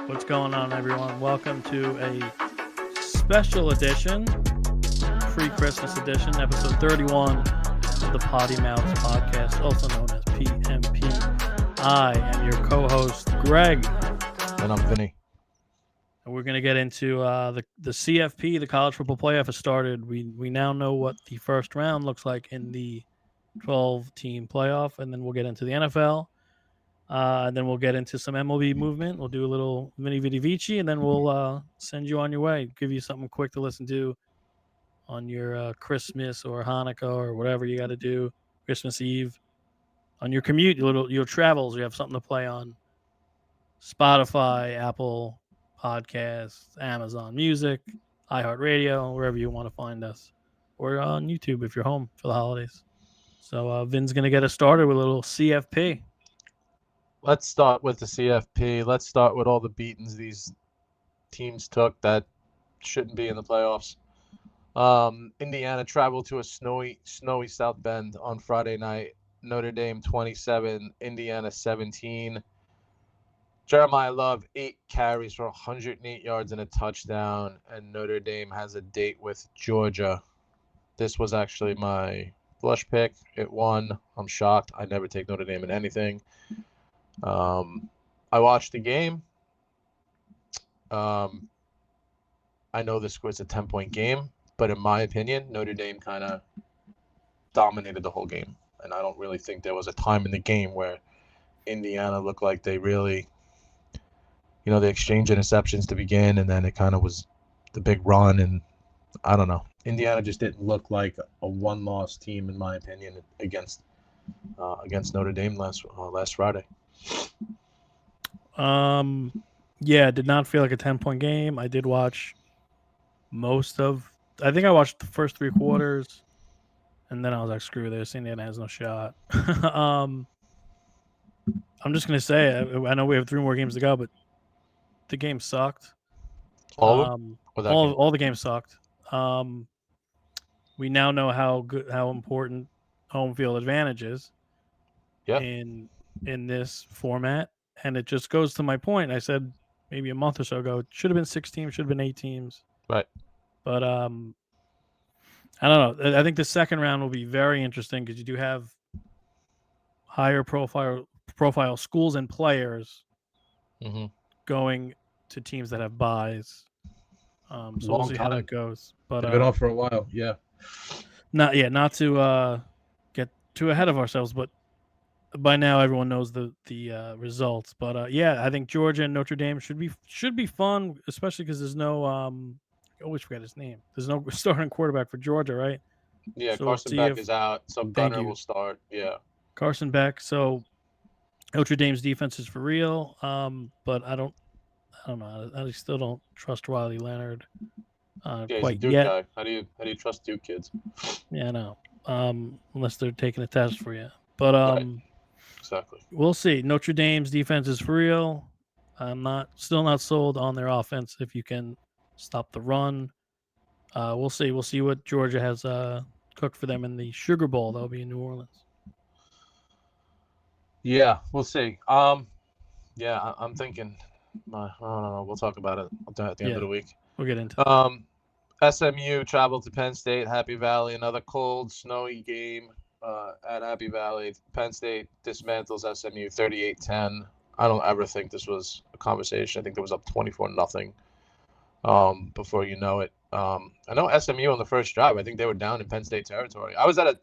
What's going on, everyone? Welcome to a special edition, pre-Christmas edition, episode 31 of the Potty Mouths podcast, also known as PMP. I am your co-host, Greg. And I'm Vinny. And we're going to get into the CFP, the College Football Playoff has started. We now know what the first round looks like in the 12-team playoff, and then we'll get into the NFL. And then we'll get into some MLB movement. We'll do a little mini vidi vici, and then we'll send you on your way. Give you something quick to listen to on your Christmas or Hanukkah or whatever you got to do. Christmas Eve on your commute, your travels. You have something to play on Spotify, Apple Podcasts, Amazon Music, iHeartRadio, wherever you want to find us, or on YouTube if you're home for the holidays. So Vin's gonna get us started with a little CFP. Let's start with the CFP. Let's start with all the beatings these teams took that shouldn't be in the playoffs. Indiana traveled to a snowy South Bend on Friday night. Notre Dame 27, Indiana 17. Jeremiah Love 8 carries for 108 yards and a touchdown, and Notre Dame has a date with Georgia. This was actually my flush pick. It won. I'm shocked. I never take Notre Dame in anything. I watched the game. I know this was a 10-point game, but in my opinion, Notre Dame kind of dominated the whole game. And I don't really think there was a time in the game where Indiana looked like they really, they exchanged interceptions to begin, and then it kind of was the big run. And I don't know. Indiana just didn't look like a one-loss team, in my opinion, against Notre Dame last Friday. Yeah, it did not feel like a 10-point game. I did watch I think I watched the first 3 quarters, and then I was like, screw this, Indiana has no shot. I'm just going to say, I know we have 3 more games to go, but the game sucked. All the games sucked. We now know how important home field advantage is in this format. And it just goes to my point. I said maybe a month or so ago, it should have been 6 teams, should have been 8 teams. Right. But I don't know. I think the second round will be very interesting because you do have higher profile schools and players going to teams that have buys. So we'll see how that goes. But they've been off for a while. Yeah. Not to get too ahead of ourselves, but by now everyone knows the results. But I think Georgia and Notre Dame should be fun, especially because there's no I always forget his name. There's no starting quarterback for Georgia, right? Yeah, so Carson Beck is out, so Gunner will start. Yeah, Carson Beck. So Notre Dame's defense is for real, but I don't know. I still don't trust Riley Leonard he's quite a Duke yet. Guy. How do you trust Duke kids? Yeah, I know. Unless they're taking a test for you, but right. Exactly. We'll see. Notre Dame's defense is for real. I'm still not sold on their offense if you can stop the run. We'll see. We'll see what Georgia has cooked for them in the Sugar Bowl. That'll be in New Orleans. Yeah, we'll see. Yeah, I'm thinking. I don't know. We'll talk about it at the end of the week. We'll get into it. SMU traveled to Penn State, Happy Valley. Another cold, snowy game at Happy Valley. Penn State dismantles SMU 38-10. I don't ever think this was a conversation. I think there was up 24-0 before you know it. I know SMU on the first drive, I think they were down in Penn State territory. I was at a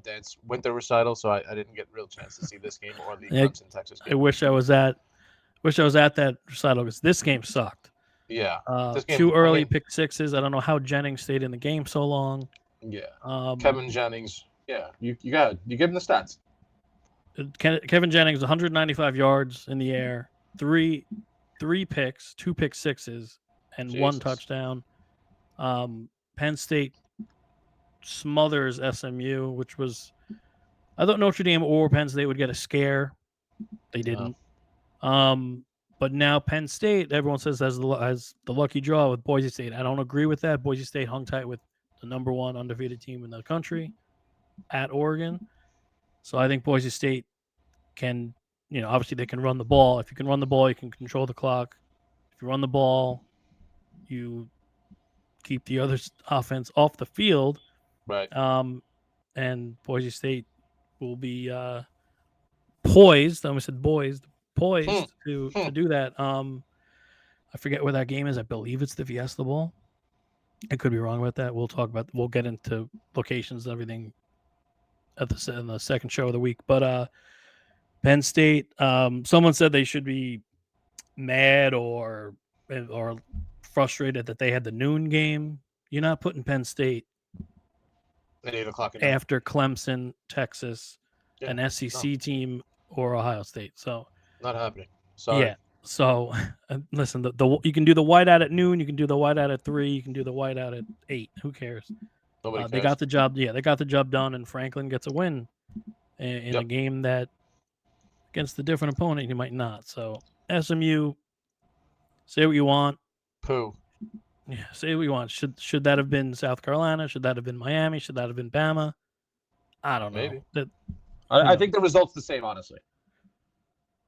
dance winter recital, so I didn't get a real chance to see this game or the Clemson Texas game. I wish I was at that recital because this game sucked. Yeah. Too early pick sixes. I don't know how Jennings stayed in the game so long. Yeah. Kevin Jennings. Yeah. You give him the stats. Kevin Jennings, 195 yards in the air, three picks, 2 pick sixes, and 1 touchdown. Penn State smothers SMU, which was, I thought Notre Dame or Penn State would get a scare. They didn't. But now Penn State, everyone says, has the lucky draw with Boise State. I don't agree with that. Boise State hung tight with the number 1 undefeated team in the country at Oregon. So I think Boise State can, obviously they can run the ball. If you can run the ball, you can control the clock. If you run the ball, you keep the other offense off the field. Right. And Boise State will be poised. I almost said Hmm. poised to Hmm. do that. I forget where that game is. I believe it's the Fiesta Bowl. I could be wrong about that. We'll get into locations and everything in the second show of the week. But Penn State, someone said they should be mad or frustrated that they had the noon game. You're not putting Penn State At 8 o'clock at night. after Clemson, Texas, Yeah. an No, SEC team, or Ohio State. So not happening. Sorry. yeah. So listen, the you can do the whiteout at noon, you can do the whiteout at 3, you can do the whiteout at 8. Who cares? Nobody They cares. got the job. Yeah, they got the job done, and Franklin gets a win in Yep. a game that against a different opponent he might not. So SMU, say what you want. Pooh. Yeah, say what you want. Should that have been South Carolina? Should that have been Miami? Should that have been Bama? I don't know. Maybe. That I think the result's the same, honestly.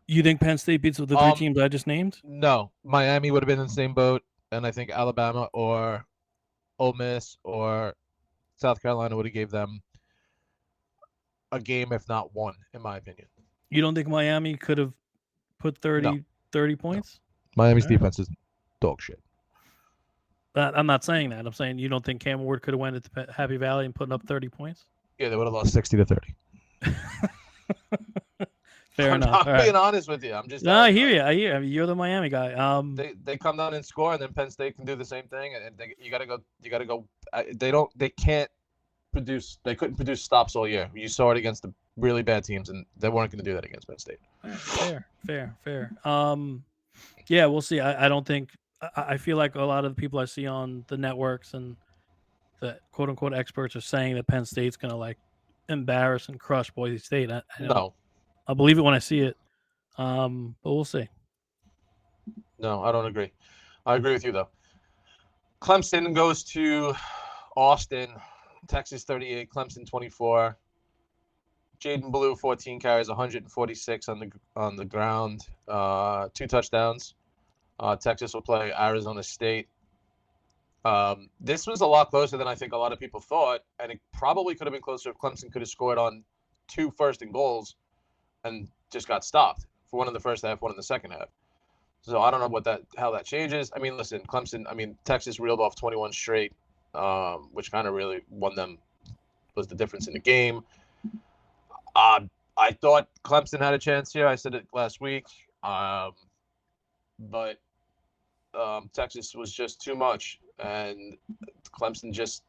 you think Penn State beats the three teams I just named? No. Miami would have been in the same boat, and I think Alabama or Ole Miss or South Carolina would have gave them a game, if not one, in my opinion. You don't think Miami could have put 30 points? Miami's All right. defense is dog shit. I'm not saying that. I'm saying you don't think Cam Ward could have went to Happy Valley and put up 30 points? Yeah, they would have lost 60-30. Fair enough. I'm being honest with you. I'm just. No, I hear you. I hear. I mean, you're the Miami guy. They come down and score, and then Penn State can do the same thing, and you gotta go. You gotta go. They can't produce. They couldn't produce stops all year. You saw it against the really bad teams, and they weren't going to do that against Penn State. Fair. Yeah, we'll see. I don't think. I feel like a lot of the people I see on the networks and the quote unquote experts are saying that Penn State's going to like embarrass and crush Boise State. No. I'll believe it when I see it. But we'll see. No, I don't agree. I agree with you though. Clemson goes to Austin, Texas 38, Clemson 24. Jaden Blue 14 carries, 146 on the ground, 2 touchdowns. Texas will play Arizona State. This was a lot closer than I think a lot of people thought, and it probably could have been closer if Clemson could have scored on 2 first and goals and just got stopped for one in the first half, one in the second half. So I don't know how that changes. I mean, listen, Texas reeled off 21 straight, which kind of really was the difference in the game. I thought Clemson had a chance here. I said it last week, but Texas was just too much, and Clemson just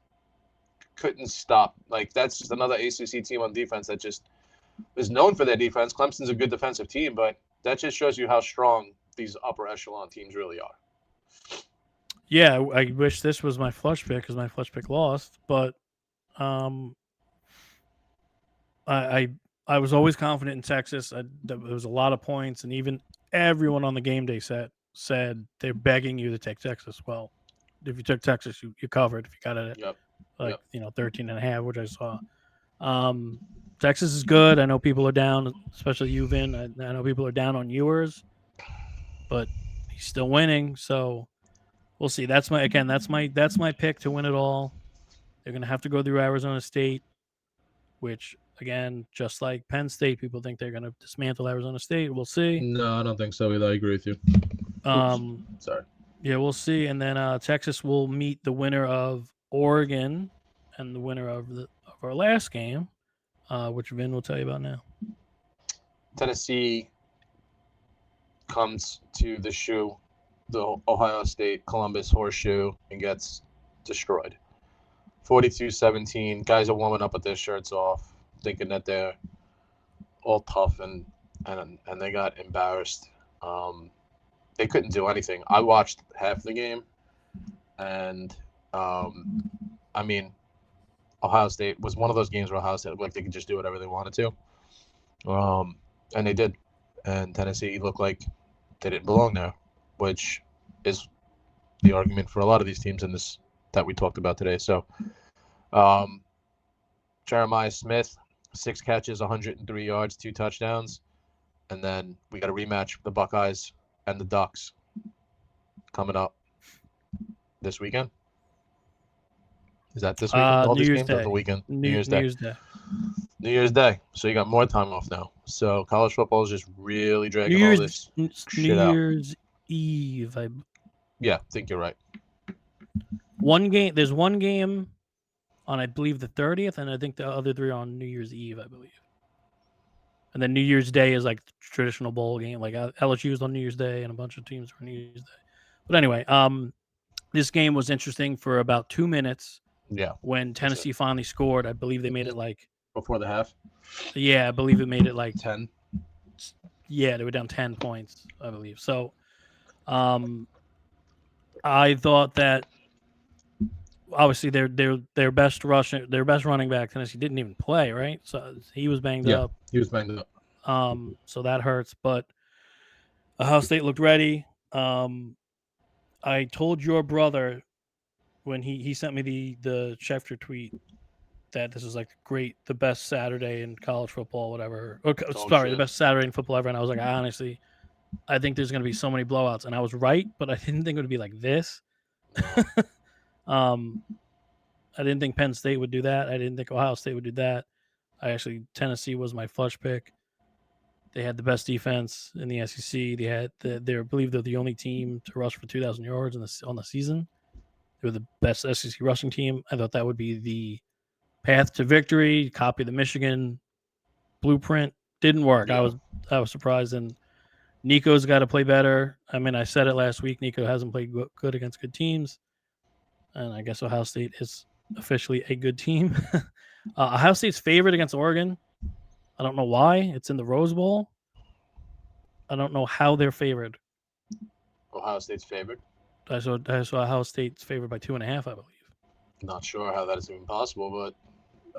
couldn't stop. Like, that's just another ACC team on defense that just is known for their defense. Clemson's a good defensive team, but that just shows you how strong these upper echelon teams really are. Yeah, I wish this was my flush pick because my flush pick lost, but I was always confident in Texas. There was a lot of points, and even everyone on the game day set said they're begging you to take Texas. Well, if you took Texas, you covered. If you got it at 13.5, which I saw. Texas is good. I know people are down, especially you, Vin. I know people are down on Ewers, but he's still winning. So we'll see. That's my pick to win it all. They're gonna have to go through Arizona State, which again, just like Penn State, people think they're gonna dismantle Arizona State. We'll see. No, I don't think so either. I agree with you. Sorry. Yeah, we'll see. And then Texas will meet the winner of Oregon and the winner of our last game, which Vin will tell you about now. Tennessee comes to the Ohio State Columbus Horseshoe, and gets destroyed. 42-17. Guys are warming up with their shirts off, thinking that they're all tough, and they got embarrassed. They couldn't do anything. I watched half the game, and I mean, Ohio State was one of those games where Ohio State looked like they could just do whatever they wanted to, and they did. And Tennessee looked like they didn't belong there, which is the argument for a lot of these teams in this that we talked about today. So, Jeremiah Smith, 6 catches, 103 yards, 2 touchdowns, and then we got a rematch: the Buckeyes and the Ducks. coming up this weekend. Is that this weekend? All New these Year's games on Day. the weekend? New Year's New Day. Year's Day. New Year's Day. So you got more time off now. So college football is just really New dragging all Year's this New shit out. Year's Eve. Yeah, I think you're right. One game. There's one game on I believe the 30th, and I think the other three on New Year's Eve, I believe. And then New Year's Day is like the traditional bowl game. Like LSU is on New Year's Day, and a bunch of teams are on New Year's Day. But anyway, this game was interesting for about 2 minutes Yeah, when that's it. Tennessee finally scored. I believe they made it like Before the half, I believe it made it like 10. they were down 10 points, I believe. So, um, I thought that obviously their best running back Tennessee didn't even play, right? So he was banged Yeah, up. he was banged up. So that hurts. But Ohio State looked ready. I told your brother when he sent me the Schefter tweet that this was like the best Saturday in college football, whatever. Or, Dog sorry, the shit. best Saturday in football ever. And I was like, I think there's going to be so many blowouts, and I was right, but I didn't think it would be like this. No. um, I didn't think Penn State would do that. I didn't think Ohio State would do that. Tennessee was my flush pick. They had the best defense in the SEC. I believe they're the only team to rush for 2,000 yards on the season. They were the best SEC rushing team. I thought that would be the path to victory. Copy the Michigan blueprint. Didn't work. Yeah. I was surprised, and Nico's got to play better. I mean, I said it last week. Nico hasn't played good against good teams, and I guess Ohio State is officially a good team. Ohio State's favored against Oregon. I don't know why. It's in the Rose Bowl. I don't know how they're favored. Ohio State's favored. I saw Ohio State's favored by 2.5, I believe. Not sure how that is even possible, but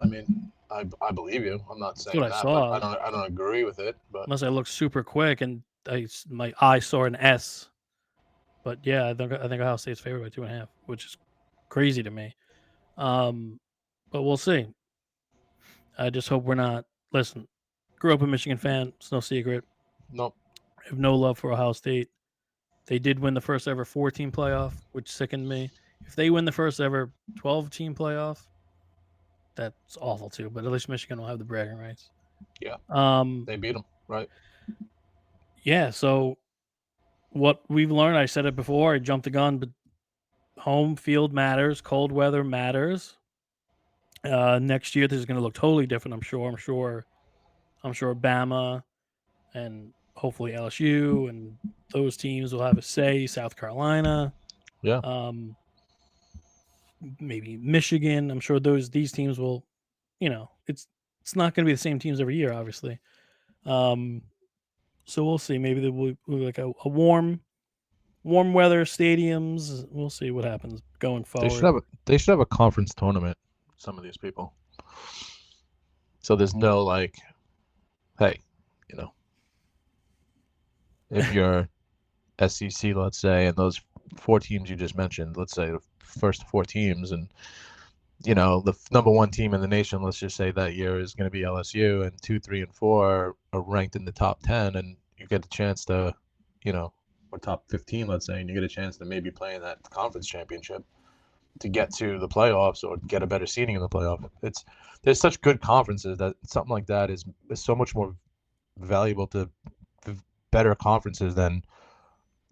I mean, I believe you. I'm not That's what saying I that, but saw. I don't agree with it. But Unless I looked super quick and my eye saw an S. But yeah, I think Ohio State's favored by 2.5, which is crazy to me. But we'll see. I just hope we're not. Listen, grew up a Michigan fan. It's no secret. nope. I have no love for Ohio State. They did win the first ever 4-team playoff, which sickened me. If they win the first ever 12-team playoff, that's awful too. But at least Michigan will have the bragging rights. Yeah. Um, They beat them, right? yeah. So what we've learned, I said it before. I jumped the gun, but home field matters. Cold weather matters. Next year, this is going to look totally different. I'm sure. Bama and hopefully LSU and those teams will have a say. South Carolina, Yeah. Maybe Michigan. I'm sure these teams will. It's not going to be the same teams every year, obviously. So we'll see. Maybe there will be like a warm weather stadiums. We'll see what happens going forward. They should have a conference tournament. Some of these people. So there's no like, hey, you know, if you're SEC, let's say, and those 4 teams you just mentioned, let's say the first 4 teams, and the number 1 team in the nation, let's just say that year is going to be LSU, and 2, 3, and 4 are ranked in the top 10, and you get a chance to, or top 15, let's say, and you get a chance to maybe play in that conference championship to get to the playoffs or get a better seeding in the playoff. There's such good conferences that something like that is so much more valuable to better conferences than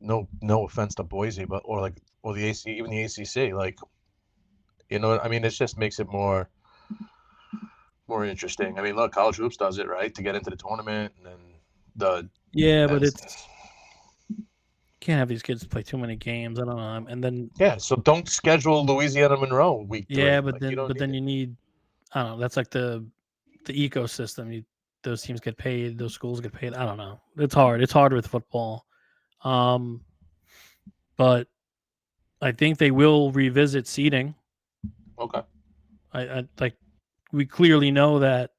no offense to Boise, but or the AC, even the ACC, like I mean, it just makes it more interesting. I mean, look, college hoops does it right to get into the tournament, and then but it's can't have these kids play too many games. I don't know, and then so don't schedule Louisiana Monroe week 3. but then you need I don't know. That's like the ecosystem. Those teams get paid. Those schools get paid. I don't know. It's hard. It's hard with football. But I think they will revisit seeding. Okay. I like we clearly know that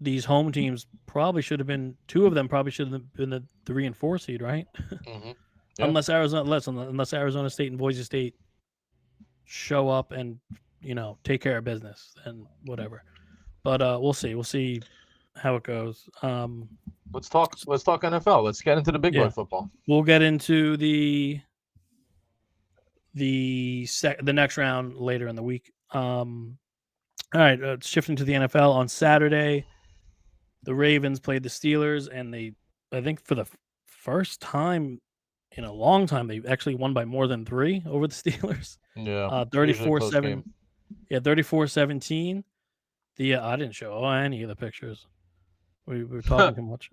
these home teams probably should have been 2 of them probably should have been the 3 and 4 seed, right? Mm-hmm. Yeah. unless Arizona State and Boise State show up and take care of business and whatever. But we'll see. how it goes. Let's talk NFL. Let's get into the big boy Yeah. football. We'll get into the next round later in the week. All right, shifting to the NFL on Saturday, the Ravens played the Steelers, and I think for the first time in a long time, they actually won by more than 3 over the Steelers. Yeah, usually a close 34-7. game. Yeah, 34-17. I didn't show any of the pictures. We were talking too much.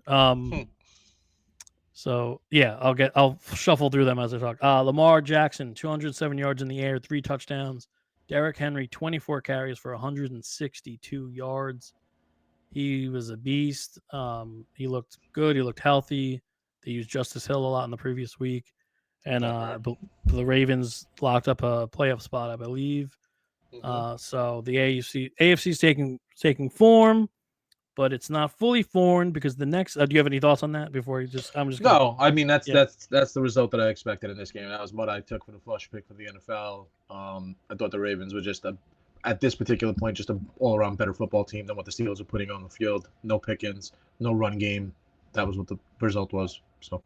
So yeah, I'll shuffle through them as I talk. Lamar Jackson, 207 yards in the air, 3 touchdowns. Derrick Henry, 24 carries for 162 yards. He was a beast. He looked good. He looked healthy. They used Justice Hill a lot in the previous week, and the Ravens locked up a playoff spot, I believe. So the AFC is taking form, but it's not fully formed because the next. Do you have any thoughts on that before you just? I'm just gonna. No, I mean that's Yeah. that's the result that I expected in this game. That was what I took for the flush pick for the NFL. I thought the Ravens were just at this particular point just an all-around better football team than what the Steelers were putting on the field. No Pickens, no run game. That was what the result was. So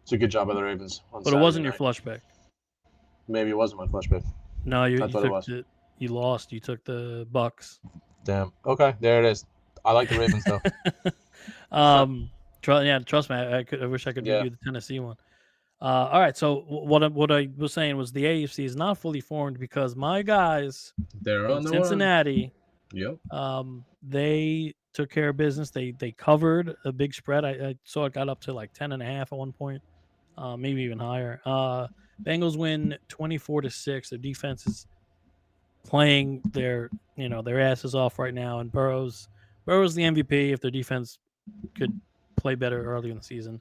it's a good job by the Ravens on But it Saturday wasn't your night. flush pick. Maybe it wasn't my flush pick. No, you I thought it took was. you lost. You took the Bucks. Damn. Okay, there it is. I like the Ravens though. Trust me. I wish I could Yeah. review the Tennessee one. All right. So what I was saying was the AFC is not fully formed because my guys They're in on the Cincinnati, Yep. they took care of business. They covered a big spread. I saw it got up to like 10.5 at one point, maybe even higher. Bengals win 24-6. Their defense is playing their asses off right now, and Burrow's the MVP. If their defense could play better early in the season,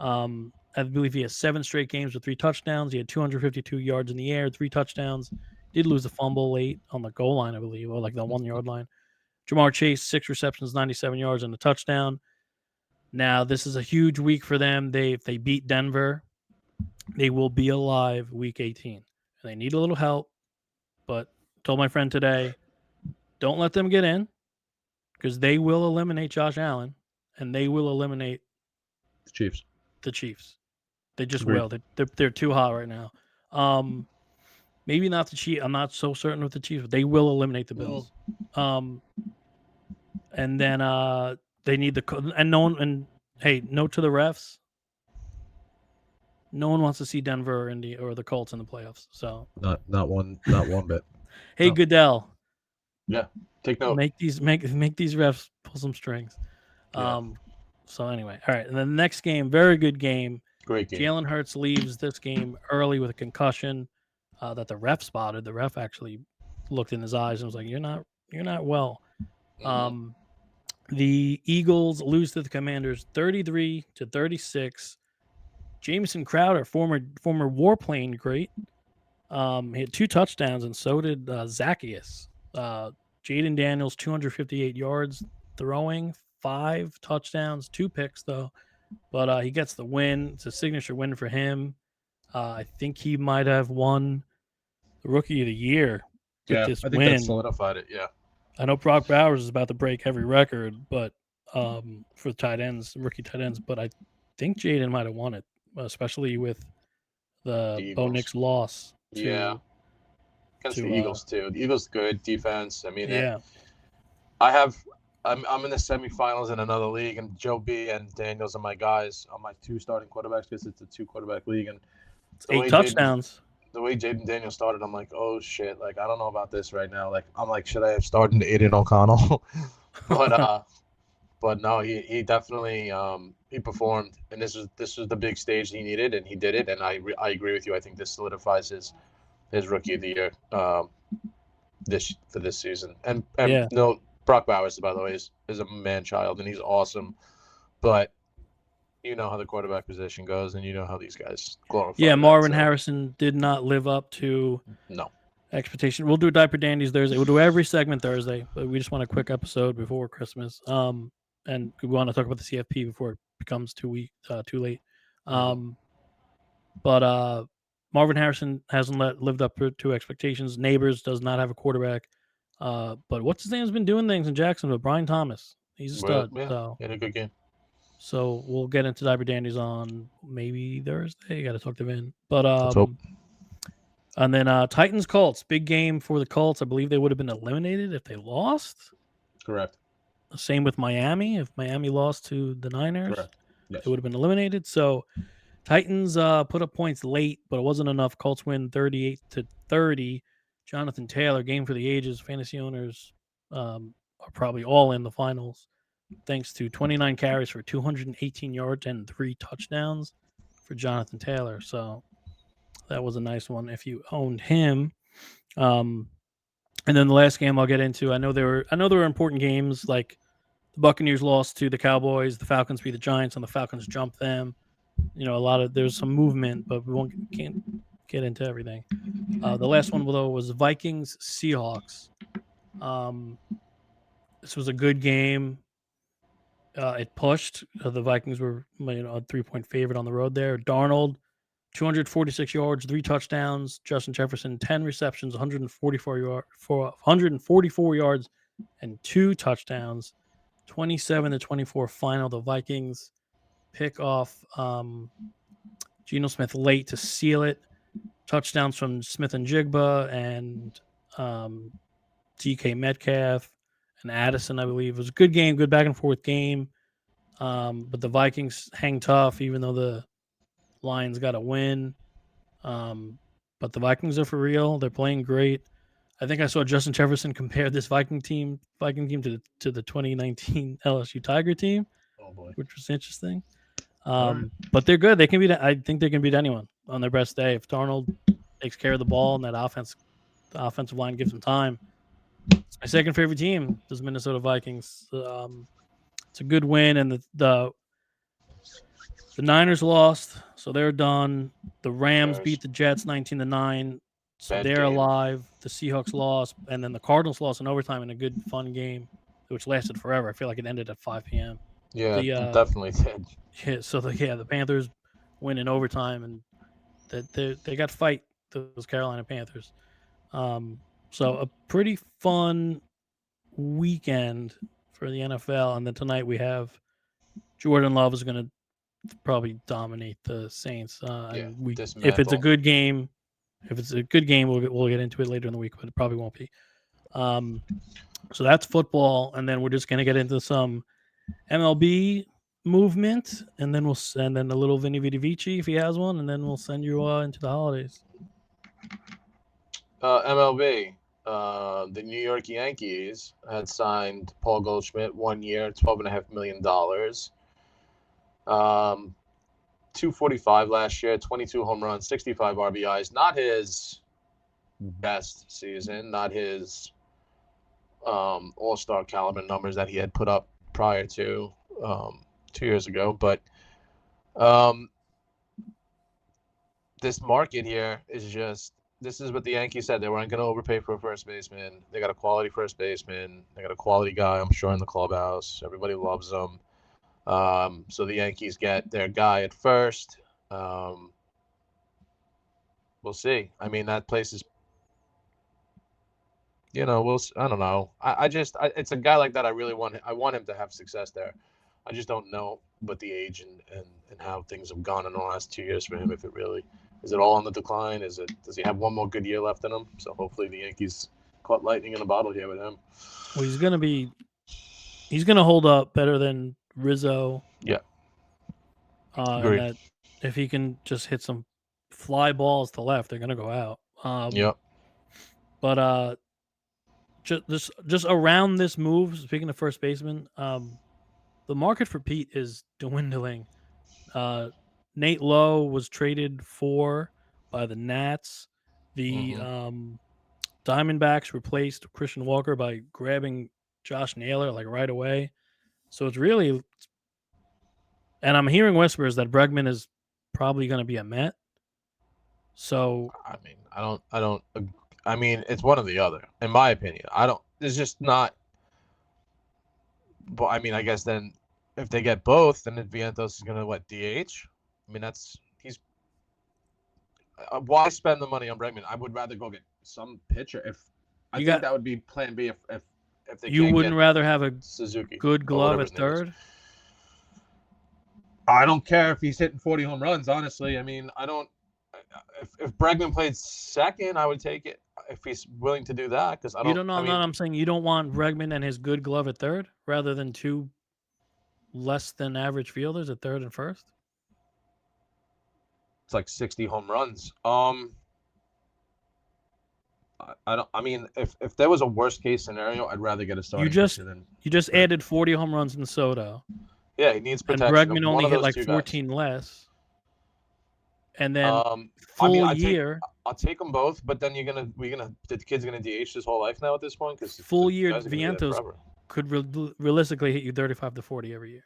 I believe he has 7 straight games with 3 touchdowns. He had 252 yards in the air, 3 touchdowns. Did lose a fumble late on the goal line, I believe, or like the 1-yard line. Jamar Chase, 6 receptions, 97 yards, and a touchdown. Now, this is a huge week for them. If they beat Denver, they will be alive week 18. And they need a little help. But told my friend today, don't let them get in because they will eliminate Josh Allen and they will eliminate The Chiefs. the Chiefs. They just Agreed. will. They're too hot right now. Maybe not the Chiefs. I'm not so certain with the Chiefs, but they will eliminate the Bills. And then they need hey, note to the refs. No one wants to see Denver or the Colts in the playoffs. So not one bit. hey, No. Goodell. Yeah, take note. Make these refs pull some strings. Yeah. So anyway, all right. And then the next game, very good game. Great game. Jalen Hurts leaves this game early with a concussion that the ref spotted. The ref actually looked in his eyes and was like, "You're not well." The Eagles lose to the Commanders 33-36. Jamison Crowder, former warplane great, he had 2 touchdowns, and so did Zacchaeus. Jaden Daniels, 258 yards throwing, 5 touchdowns, 2 picks though. But he gets the win. It's a signature win for him. I think he might have won the Rookie of the Year with this I think win. that solidified it. Yeah. I know Brock Bowers is about to break every record, but for tight ends, rookie tight ends. But I think Jaden might have won it, especially with the Bo Nix loss. Against the Eagles too. The Eagles good defense. I mean, yeah. I'm in the semifinals in another league, and Joe B and Daniels are my guys on my 2 starting quarterbacks because it's a 2-quarterback league, and it's 8 touchdowns. The way Jaden Daniels started, I'm like, oh shit! Like I don't know about this right now. Like I'm like, should I have started Aiden O'Connell? but no, he definitely he performed, and this was the big stage he needed, and he did it. And I agree with you. I think this solidifies his Rookie of the Year this season. And yeah. No, Brock Bowers, by the way, is a man-child, and he's awesome. But you know how the quarterback position goes, and you know how these guys glorify. Yeah, Marvin Harrison did not live up to expectation. We'll do Diaper Dandies Thursday. We'll do every segment Thursday, but we just want a quick episode before Christmas. And we want to talk about the CFP before it becomes too late. But Marvin Harrison hasn't lived up to expectations. Neighbors does not have a quarterback. But what's his name's been doing things in Jacksonville? Brian Thomas. He's a Well, stud. yeah, So he had a good game. we'll get into Diaper Dandies on maybe Thursday. Got to talk to Vin. But Let's hope. and then Titans Colts, big game for the Colts. I believe they would have been eliminated if they lost. Correct. Same with Miami. If Miami lost to the Niners, Correct. Yes. they would have been eliminated. So Titans put up points late, but it wasn't enough. Colts win 38-30. Jonathan Taylor, game for the ages. Fantasy owners are probably all in the finals thanks to 29 carries for 218 yards and 3 touchdowns for Jonathan Taylor. So that was a nice one if you owned him. Um, and then the last game I'll get into, I know there were important games like the Buccaneers lost to the Cowboys, the Falcons beat the Giants, and the Falcons jumped them. There's some movement, but can't get into everything. The last one though was Vikings Seahawks. This was a good game. It pushed. The Vikings were a 3-point favorite on the road there. Darnold, 246 yards, 3 touchdowns. Justin Jefferson, 10 receptions, 144 yards, and 2 touchdowns. 27-24 final. The Vikings pick off Geno Smith late to seal it. Touchdowns from Smith and Jigba and DK Metcalf and Addison, I believe. It was a good game, good back and forth game. But the Vikings hang tough, even though the Lions got a win. But the Vikings are for real. They're playing great. I think I saw Justin Jefferson compare this Viking team to the 2019 LSU Tiger team, which was interesting. But they're good. They can beat. I think they can beat anyone on their best day if Darnold takes care of the ball and that the offensive line gives them time. It's my second favorite team, the Minnesota Vikings. It's a good win, and the Niners lost, so they're done. The Rams beat the Jets 19-9, so they're alive. The Seahawks lost, and then the Cardinals lost in overtime in a good, fun game, which lasted forever. I feel like it ended at 5 p.m. Yeah, it definitely did. Yeah, so the Panthers win in overtime, and they got fight those Carolina Panthers. So a pretty fun weekend for the NFL, and then tonight we have Jordan Love is going to probably dominate the Saints. And if it's a good game, we'll get into it later in the week, but it probably won't be. So that's football, and then we're just going to get into some MLB movement, and then a little Vinny Vidi Vici if he has one, and then we'll send you into the holidays. MLB. The New York Yankees had signed Paul Goldschmidt 1 year, $12.5 million. 245 last year, 22 home runs, 65 RBIs. Not his best season, not his all-star caliber numbers that he had put up prior to 2 years ago. But this market here is just, this is what the Yankees said. They weren't going to overpay for a first baseman. They got a quality first baseman. They got a quality guy, I'm sure, in the clubhouse. Everybody loves him. So the Yankees get their guy at first. We'll see. I mean, that place is, I don't know. It's a guy like that. I want him to have success there. I just don't know what the age and how things have gone in the last 2 years for him. If it really, is it all on the decline? Does he have one more good year left in him? So hopefully the Yankees caught lightning in a bottle here with him. Well, he's gonna hold up better than Rizzo. Yeah. And that if he can just hit some fly balls to left, they're gonna go out. Yep. But just around this move, speaking of first baseman, the market for Pete is dwindling. Nate Lowe was traded for by the Nats. The Diamondbacks replaced Christian Walker by grabbing Josh Naylor like right away. So it's really, and I'm hearing whispers that Bregman is probably going to be a Met. So I mean, it's one or the other, in my opinion. It's just not. But I mean, I guess then if they get both, then Vientos is going to DH. I mean, he's. Why spend the money on Bregman? I would rather go get some pitcher. I think that would be Plan B if if they You can't wouldn't get rather have a Suzuki good or glove whatever at his name is. third? I don't care if he's hitting 40 home runs. Honestly, I mean, I don't. If Bregman played second, I would take it if he's willing to do that. Because I You don't. don't know. I mean, I'm saying you don't want Bregman and his good glove at third rather than two less than average fielders at third and first. it's like 60 home runs. I don't. I mean, if there was a worst case scenario, I'd rather get a starting pitcher than. You just added 40 home runs in Soto, Yeah, he needs and protection of Bregman one only of hit those like two 14 guys. less, and then I mean, full year. I'll take them both, but then the kid's gonna DH his whole life now at this point because Full the year guys are gonna be there Vientos forever. could realistically hit you 35 to 40 every year.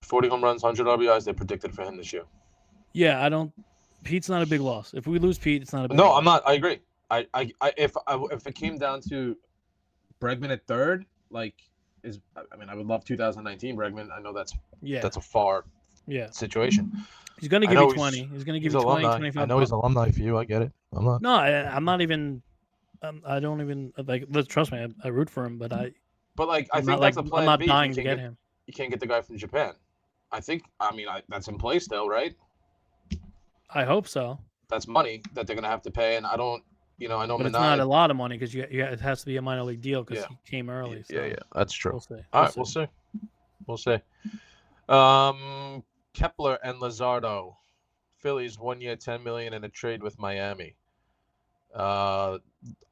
40 home runs, 100 RBIs. They predicted for him this year. Yeah, I don't. Pete's not a big loss. If we lose Pete, it's not a big No, loss. I'm not. I agree. If it came down to Bregman at third, I mean, I would love 2019 Bregman. I know that's a far situation. He's going to give you 20. He's going to give you 20, alumni. 25. I know he's alumni for you. I get it. I'm not. No, I'm not even. I don't even like. Trust me, I root for him, but I. But I I'm think that's a plan I'm not B. dying to get him. You can't get the guy from Japan. I mean, that's in play still, right? I hope so. That's money that they're gonna have to pay, and I don't. I know. But it's not a lot of money because it has to be a minor league deal because he came early. So yeah, that's true. We'll see. All right, we'll see. Kepler and Luzardo, Phillies 1 year, $10 million in a trade with Miami. I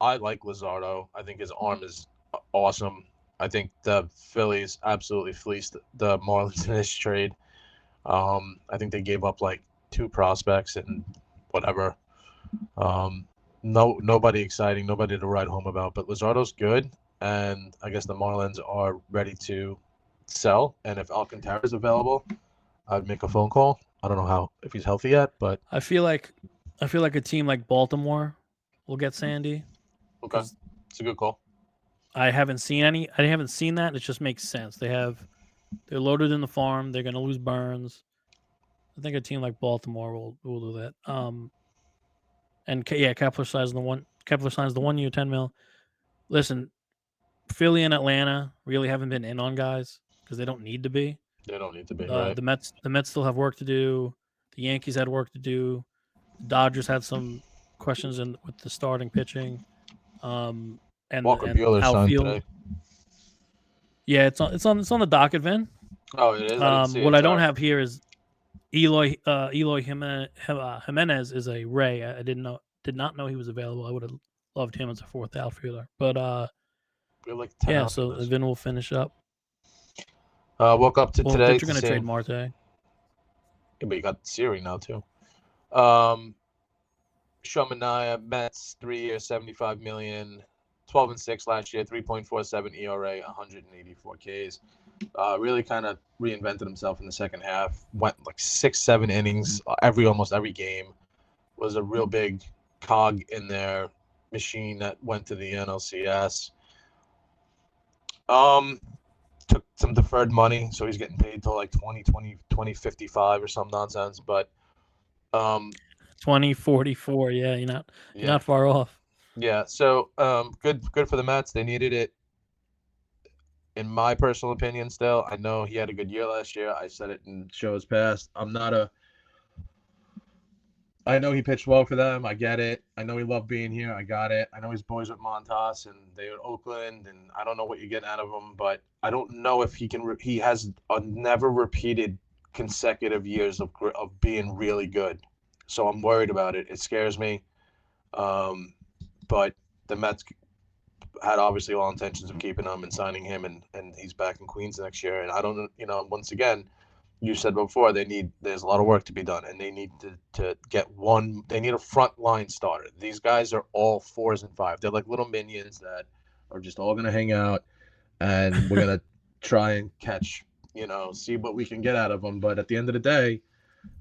like Luzardo. I think his arm is awesome. I think the Phillies absolutely fleeced the Marlins in this trade. I think they gave up like 2 prospects and whatever. Nobody exciting, nobody to write home about. But Luzardo's good, and I guess the Marlins are ready to sell. And if Alcantara's available, I'd make a phone call. I don't know if he's healthy yet, but I feel like a team like Baltimore will get Sandy. Okay, it's a good call. I haven't seen that. It just makes sense. They're loaded in the farm. They're going to lose Burns. I think a team like Baltimore will do that. And Kepler signs the 1 year, $10 million. Listen, Philly and Atlanta really haven't been in on guys because they don't need to be. They don't need to be, right? The Mets still have work to do. The Yankees had work to do. The Dodgers had some questions with the starting pitching. And Walker Buehler signed today. Yeah, it's on the docket, Vin. Oh, it is. What I don't have here is Eloy Jimenez is a Ray. I did not know he was available. I would have loved him as a fourth outfielder. But so Vin will finish up. Woke up today. You're going to trade Marte. Yeah, but you got Siri now too. Shumanaya, Mets, 3 years, $75 million, 12-6 last year, 3.47 ERA, 184 Ks. Really kind of reinvented himself in the second half. Went like 6-7 innings almost every game. Was a real big cog in their machine that went to the NLCS. Took some deferred money, so he's getting paid till like 2055 or some nonsense. But 2044, yeah, you're not far off. Yeah, so good for the Mets. They needed it. In my personal opinion, still, I know he had a good year last year. I said it in shows past. I know he pitched well for them. I get it. I know he loved being here. I got it. I know he's boys with Montas and they were Oakland, and I don't know what you get out of him, but I don't know if he can. He has never repeated consecutive years of being really good, so I'm worried about it. It scares me. But the Mets had obviously all intentions of keeping him and signing him, and he's back in Queens next year. And I don't, once again, you said before, there's a lot of work to be done, and they need to get one. They need a front line starter. These guys are all 4s and 5s. They're like little minions that are just all gonna hang out, and we're gonna try and catch, see what we can get out of them. But at the end of the day,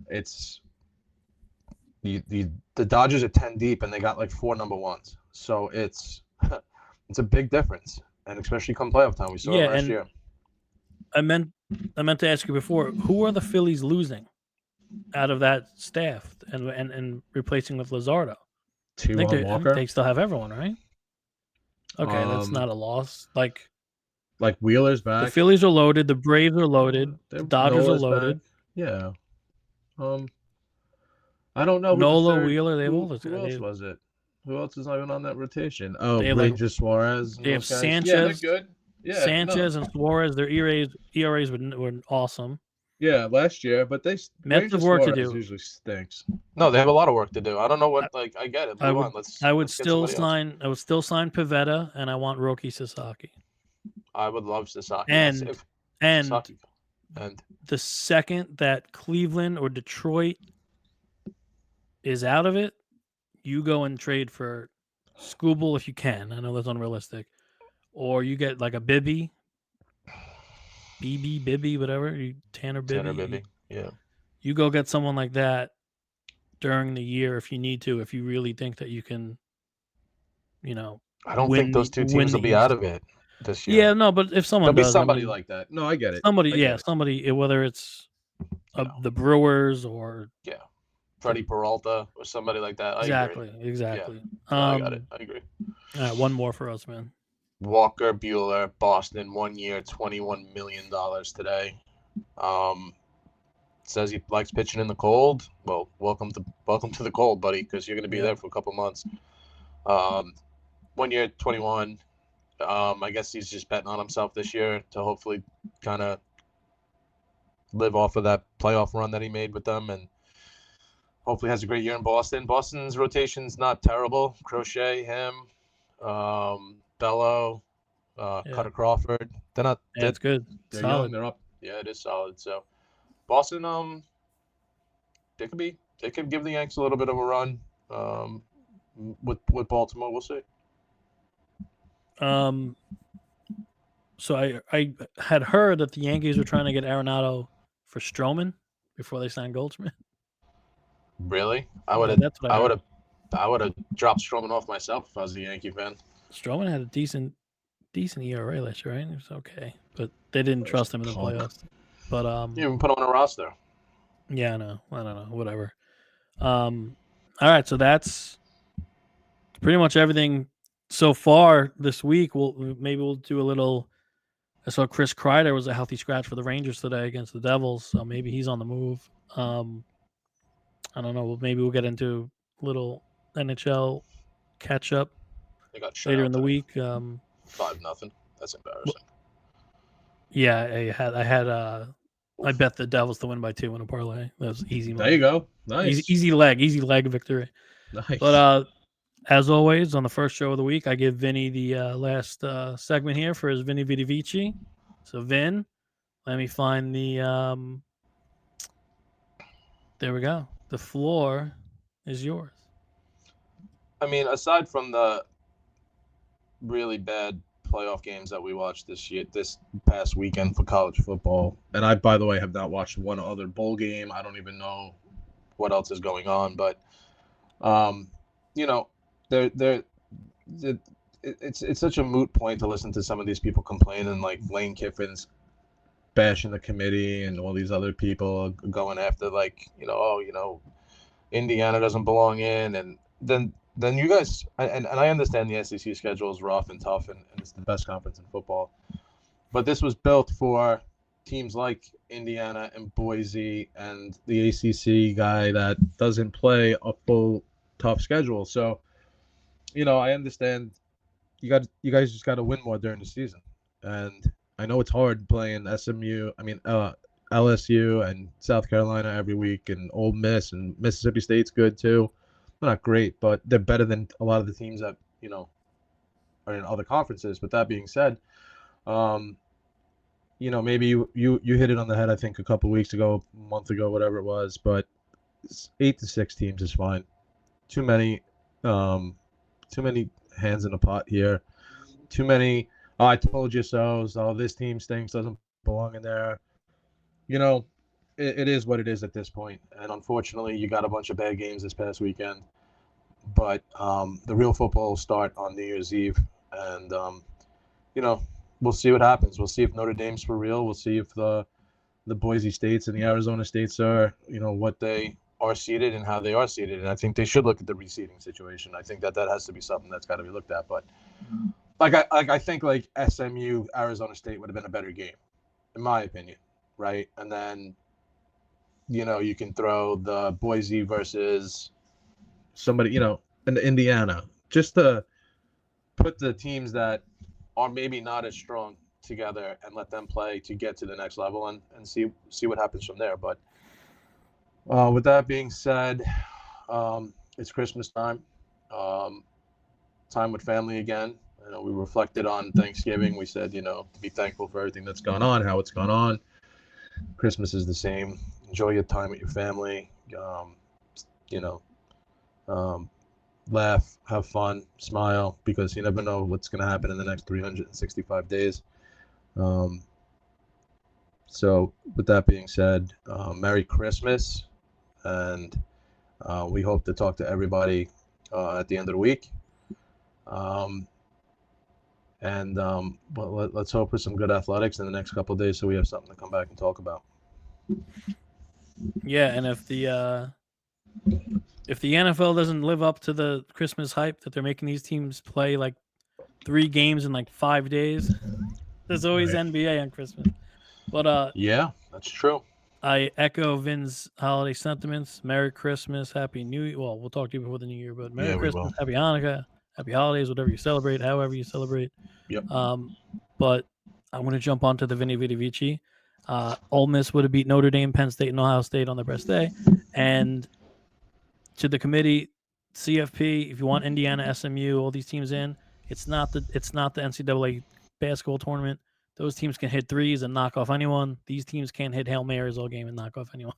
it's the Dodgers are 10 deep, and they got like 4 number 1s. So it's a big difference, and especially come playoff time. We saw it last year. I meant to ask you before, who are the Phillies losing out of that staff and replacing with Luzardo? Walker. They still have everyone, right? Okay, that's not a loss. Like, Like Wheeler's The back. Phillies are loaded. The Braves are loaded. The Dodgers are Nola's back. loaded. Yeah. I don't know who the Nola, third. Wheeler, they have all Who those who else guys. was it? Who else is not even on that rotation? Oh, They have like Ranger Suarez and they have those guys. Yeah, they're Sanchez, good. Yeah, no. Sanchez and Suarez. Their ERAs were awesome. Yeah, last year, but Mets Ranger have work to Suarez do. usually stinks. No, they have a lot of work to do. I don't know I, what. Like, I get it. I Move on. would I would Let's get still somebody else. sign Pivetta, and I want Roki Sasaki. I would love Sasaki. Yes, And if and Sasaki and the second that Cleveland or Detroit is out of it, you go and trade for Scooble if you can. I know that's unrealistic. Or you get like a Bibby, Bibby, whatever, Tanner Tanner Bibby. Bibby. Yeah. You go get someone like that during the year if you need to, if you really think that you can, I don't think those two win teams will the be out East. of it this year. Yeah, no, but if someone There'll be does, I somebody mean, like that. No, I get it. somebody, I get yeah, it. somebody, whether it's You know, the Brewers or yeah. Freddie Peralta or somebody like that. I agree. Yeah. exactly. No, I got it. I agree. All right, one more for us, man. Walker Bueller, Boston, 1 year, $21 million today. Says he likes pitching in the cold. Well, welcome to the cold, buddy, because you're going to be there for a couple months. 1 year, 21. I guess he's just betting on himself this year to hopefully kind of live off of that playoff run that he made with them, and hopefully has a great year in Boston. Boston's rotation's not terrible. Crochet, him, Bello, Cutter Crawford. They're not. Yeah, it's good. They're Solid. young. They're up. Yeah, it is solid. So Boston, they could give the Yanks a little bit of a run. With Baltimore, we'll see. So I had heard that the Yankees were trying to get Arenado for Stroman before they signed Goldschmidt. Really? I Yeah, would have. that's what I heard. I would have dropped Stroman off myself if I was a Yankee fan. Stroman had a decent ERA last year, right? It was okay, but they didn't trust him in the playoffs. But you even put him on a roster. Yeah, I know. I don't know. Whatever. All right, so that's pretty much everything so far this week. We'll do a little. I saw Chris Kreider was a healthy scratch for the Rangers today against the Devils, so maybe he's on the move. I don't know. Maybe we'll get into a little NHL catch up later in the week. 5-0. That's embarrassing. Yeah, I bet the Devils to win by 2 in a parlay. That was easy money. There you go. Nice. Easy leg victory. Nice. But as always, on the first show of the week, I give Vinny the last segment here for his Vinny Vidivici. So Vin, let me find the. There we go. The floor is yours. I mean, aside from the really bad playoff games that we watched this past weekend for college football, and I, by the way, have not watched one other bowl game. I don't even know what else is going on, but it's such a moot point to listen to some of these people complain, and like Lane Kiffin's bashing the committee and all these other people going after Indiana doesn't belong in, and then you guys, and I understand the SEC schedule is rough and tough, and it's the best conference in football, but this was built for teams like Indiana and Boise and the ACC guy that doesn't play a full tough schedule. So, I understand you guys just got to win more during the season, and I know it's hard playing LSU and South Carolina every week, and Ole Miss and Mississippi State's good too. They're not great, but they're better than a lot of the teams that are in other conferences. But that being said, maybe you hit it on the head. I think a couple weeks ago, a month ago, whatever it was. But 8 to 6 teams is fine. Too many hands in the pot here. Too many. Oh, I told you so. So this team stinks. Doesn't belong in there. It is what it is at this point. And unfortunately, you got a bunch of bad games this past weekend. But the real football will start on New Year's Eve. And, we'll see what happens. We'll see if Notre Dame's for real. We'll see if the Boise States and the Arizona States are, what they are seeded and how they are seeded. And I think they should look at the reseeding situation. I think that has to be something that's got to be looked at. But I think like SMU Arizona State would have been a better game, in my opinion, right? And then you can throw the Boise versus somebody, in Indiana, just to put the teams that are maybe not as strong together and let them play to get to the next level and see what happens from there. But with that being said, it's Christmas time, time with family again. We reflected on Thanksgiving. We said, to be thankful for everything that's gone on, how it's gone on. Christmas is the same. Enjoy your time with your family. Laugh, have fun, smile, because you never know what's going to happen in the next 365 days. So with that being said, Merry Christmas, and we hope to talk to everybody at the end of the week. But let's hope for some good athletics in the next couple of days, so we have something to come back and talk about. Yeah, and if the NFL doesn't live up to the Christmas hype that they're making these teams play like 3 games in like 5 days, there's always Right. NBA on Christmas. But yeah, that's true. I echo Vin's holiday sentiments. Merry Christmas, Happy New Year. Well, we'll talk to you before the New Year, but Merry Christmas, Happy Hanukkah, Happy Holidays, whatever you celebrate, however you celebrate. Yep. But I want to jump onto the Vinny Vidi Vici. Ole Miss would have beat Notre Dame, Penn State, and Ohio State on their best day. And to the committee, CFP, if you want Indiana, SMU, all these teams in, it's not the NCAA basketball tournament. Those teams can hit threes and knock off anyone. These teams can't hit Hail Marys all game and knock off anyone.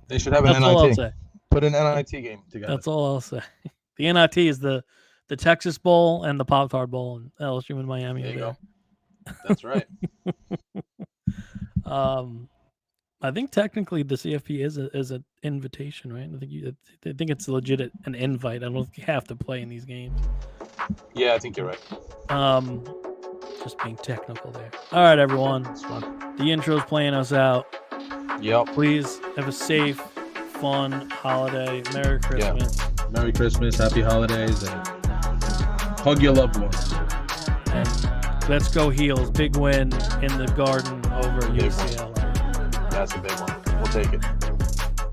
They should have an That's all I'll NIT. say. Put an NIT game together. That's all I'll say. The NIT is the Texas Bowl and the Pop-Tart Bowl, and LSU and Miami. There you go. That's right. I think technically the CFP is an invitation, right? I think it's legit an invite. I don't think you have to play in these games. Yeah, I think you're right. Just being technical there. All right, everyone. It's fun. The intro's playing us out. Yep. Please have a safe, fun holiday. Merry Christmas. Yeah. Merry Christmas, Happy Holidays, and hug your loved ones. And let's go Heels. Big win in the Garden over UCLA. That's a big one. We'll take it.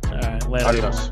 All right, later. Adios.